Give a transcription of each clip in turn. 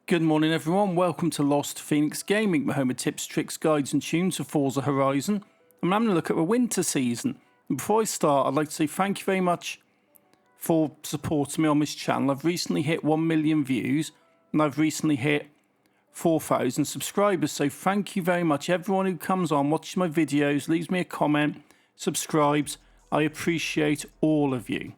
Good morning everyone, welcome to Lost Phoenix Gaming, my home of tips, tricks, guides and tunes for Forza Horizon. I'm having a look at the winter season. And before I start, I'd like to say thank you very much for supporting me on this channel. I've recently hit 1 million views and I've recently hit 4,000 subscribers. So thank you very much everyone who comes on, watches my videos, leaves me a comment, subscribes. I appreciate all of you.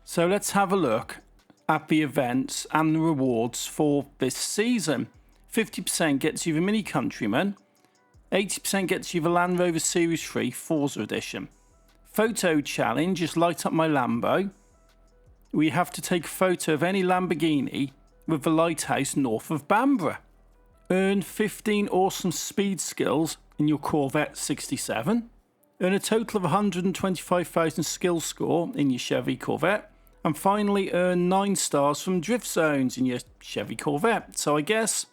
So let's have a look at the events and the rewards for this season. 50% gets you the Mini Countryman, 80% gets you the Land Rover Series 3 Forza Edition. Photo challenge is light up my Lambo. We have to take a photo of any Lamborghini with the lighthouse north of Bamborough. Earn 15 awesome speed skills in your Corvette 67. Earn a total of 125,000 skill score in your Chevy Corvette. And finally, earn 9 stars from drift zones in your Chevy Corvette. So I guess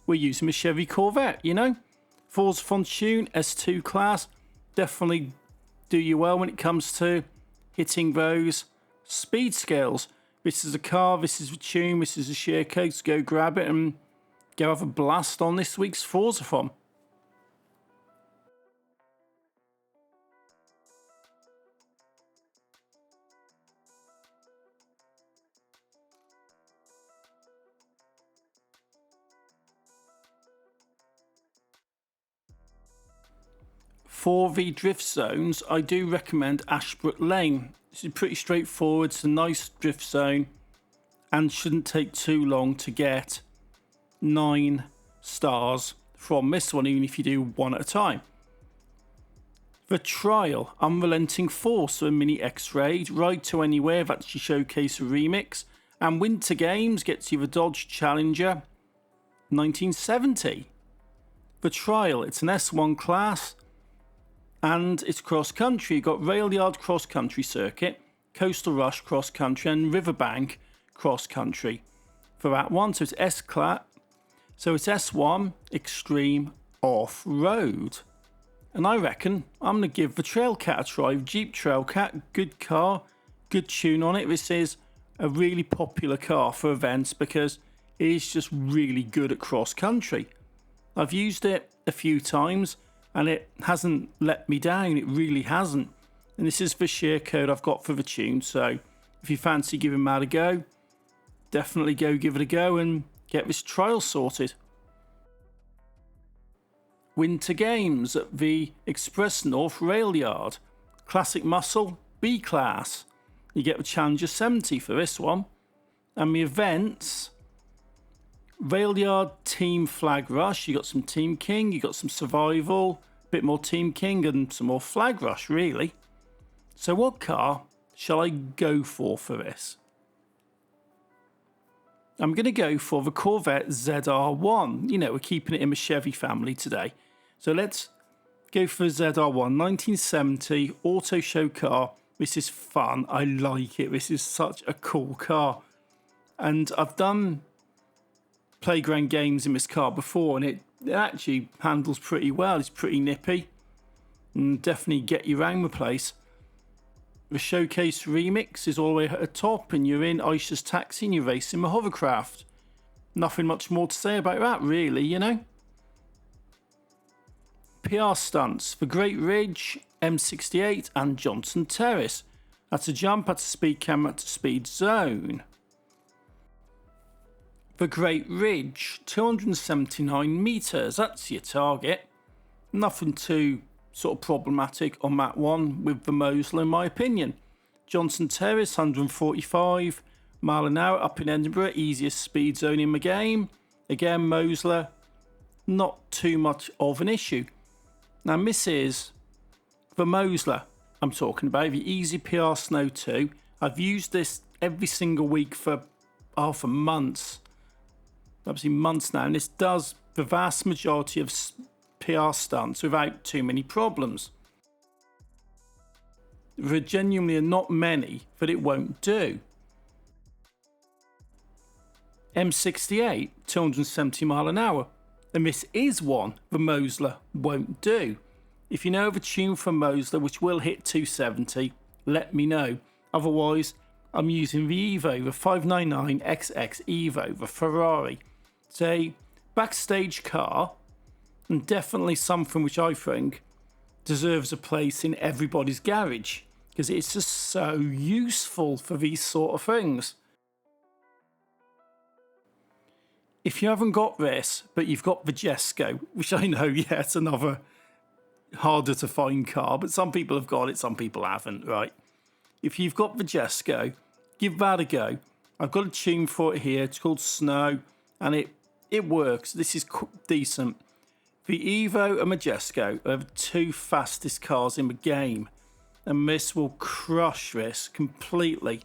we're using a Chevy Corvette, you know? Forzathon tune, S2 class. Definitely do you well when it comes to hitting those speed scales. This is a car, this is a tune, this is a share code. So go grab it and go have a blast on this week's Forzathon. For the drift zones, I do recommend Ashbrook Lane. This is pretty straightforward, it's a nice drift zone and shouldn't take too long to get 9 stars from this one, even if you do one at a time. The Trial, Unrelenting Force, so a Mini X-Raid, Ride to Anywhere, that's your showcase remix, and Winter Games gets you the Dodge Challenger 1970. The Trial, it's an S1 class, and it's cross-country. You've got Rail Yard cross-country circuit, Coastal Rush cross-country, and Riverbank cross-country for that one. So it's S-Class. So it's S1 Extreme Off-Road. And I reckon I'm going to give the Trailcat a try. Jeep Trailcat, good car, good tune on it. This is a really popular car for events because it is just really good at cross-country. I've used it a few times and it hasn't let me down, it really hasn't. And this is the share code I've got for the tune, so if you fancy giving that a go, definitely go give it a go and get this trial sorted. Winter Games at the Express North Rail Yard. Classic Muscle, B Class. You get the Challenger 70 for this one. And the events, Rail Yard Team Flag Rush, you got some Team King, you got some Survival, a bit more Team King and some more Flag Rush really. So what car shall I go for this? I'm going to go for the Corvette ZR-1. You know, we're keeping it in the Chevy family today. So let's go for the ZR-1, 1970 auto show car. This is fun, I like it, this is such a cool car. And I've done playground games in this car before and it actually handles pretty well. It's pretty nippy and definitely get you around the place. The showcase remix is all the way at the top and you're in Aisha's taxi and you're racing the hovercraft. Nothing much more to say about that really, you know. PR stunts for Great Ridge, M68 and Johnston Terrace. That's a jump, that's a speed camera, that's a speed zone. The Great Ridge, 279 metres, that's your target. Nothing too sort of problematic on that one with the Mosler in my opinion. Johnston Terrace, 145 mile an hour up in Edinburgh, easiest speed zone in the game. Again, Mosler, not too much of an issue. Now this is the Mosler I'm talking about, the Easy PR Snow 2. I've used this every single week for months. Obviously months now, and this does the vast majority of PR stunts without too many problems. There genuinely are not many that it won't do. M68, 270 mile an hour, and this is one the Mosler won't do. If you know of a tune from Mosler which will hit 270, let me know. Otherwise, I'm using the Evo, the 599XX Evo, the Ferarri. It's a backstage car, and definitely something which I think deserves a place in everybody's garage, because it's just so useful for these sort of things. If you haven't got this, but you've got the Jesco, which I know, yeah, it's another harder to find car, but some people have got it, some people haven't, right? If you've got the Jesco, give that a go. I've got a tune for it here. It's called Snow, and it works. This is decent. The Evo and the Jesco are the two fastest cars in the game, and this will crush this completely.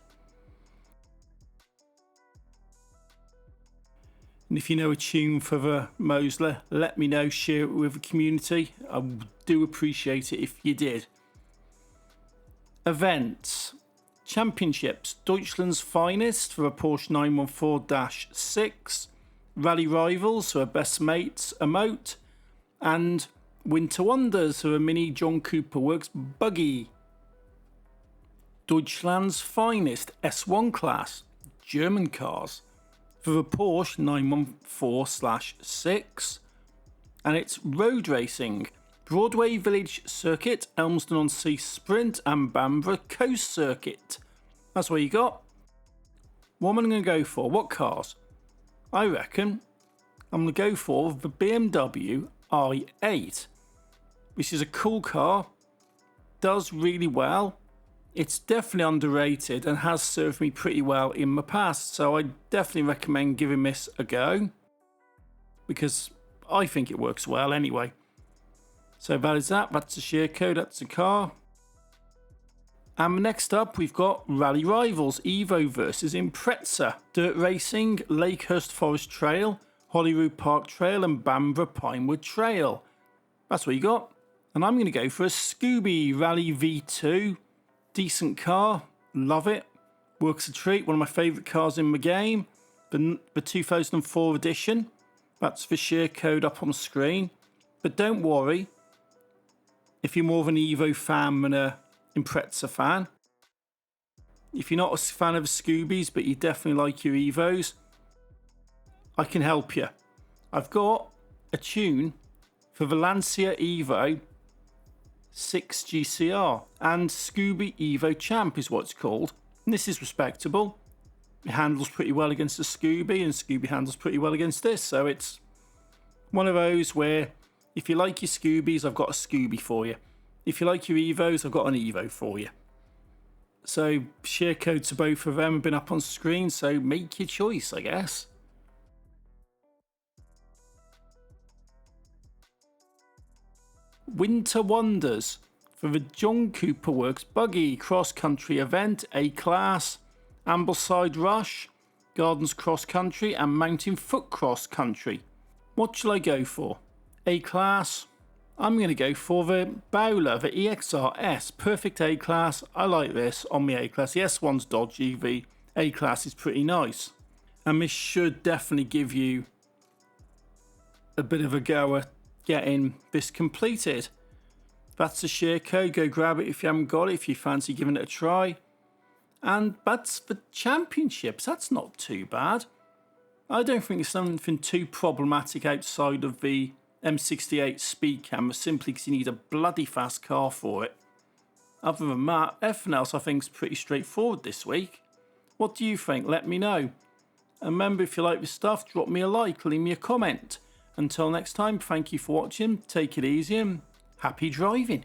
And if you know a tune for the Mosler, let me know, share it with the community. I do appreciate it if you did. Events. Championships. Deutschland's finest for a Porsche 914-6. Rally Rivals for a Best Mates emote. And Winter Wonders for a Mini John Cooper Works buggy. Deutschland's finest S1 class. German cars. For the Porsche 914/6, and it's road racing. Broadway Village Circuit, Elmsden-on-Sea Sprint, and Bamborough Coast Circuit. That's what you got. What am I going to go for? What cars? I reckon I'm going to go for the BMW i8, which is a cool car, does really well. It's definitely underrated and has served me pretty well in the past, so I definitely recommend giving this a go, because I think it works well anyway. So that is that. That's a share code. That's a car. And next up, we've got Rally Rivals Evo versus Impreza, Dirt Racing, Lakehurst Forest Trail, Holyrood Park Trail, and Bamborough Pinewood Trail. That's what you got. And I'm going to go for a Scooby Rally V2. Decent car, love it, works a treat, one of my favourite cars in the game, the 2004 edition. That's the share code up on the screen. But don't worry, if you're more of an Evo fan than a Impreza fan, if you're not a fan of the Scoobies but you definitely like your Evos, I can help you. I've got a tune for the Lancia Evo 6 GCR, and Scooby Evo Champ is what it's called. And this is respectable. It handles pretty well against the Scooby, and Scooby handles pretty well against this. So it's one of those where if you like your Scoobies, I've got a Scooby for you. If you like your Evos, I've got an Evo for you. So share codes to both of them have been up on screen, so make your choice, I guess. Winter Wonders for the John Cooper Works buggy cross country event, A-Class, Ambleside Rush, Gardens Cross Country, and Mountain Foot Cross Country. What shall I go for? A-Class. I'm going to go for the Bowler, the EXR-S, perfect A-Class. I like this on the A-Class. The S1's dodgy, the A-Class is pretty nice. And this should definitely give you a bit of a go at getting this completed. That's the share code. Go grab it if you haven't got it, if you fancy giving it a try. And that's the championships. That's not too bad. I don't think it's something too problematic outside of the M68 speed camera, simply because you need a bloody fast car for it. Other than that, everything else I think is pretty straightforward this week. What do you think? Let me know. And remember, if you like this stuff, drop me a like, leave me a comment. Until next time, thank you for watching, take it easy and happy driving.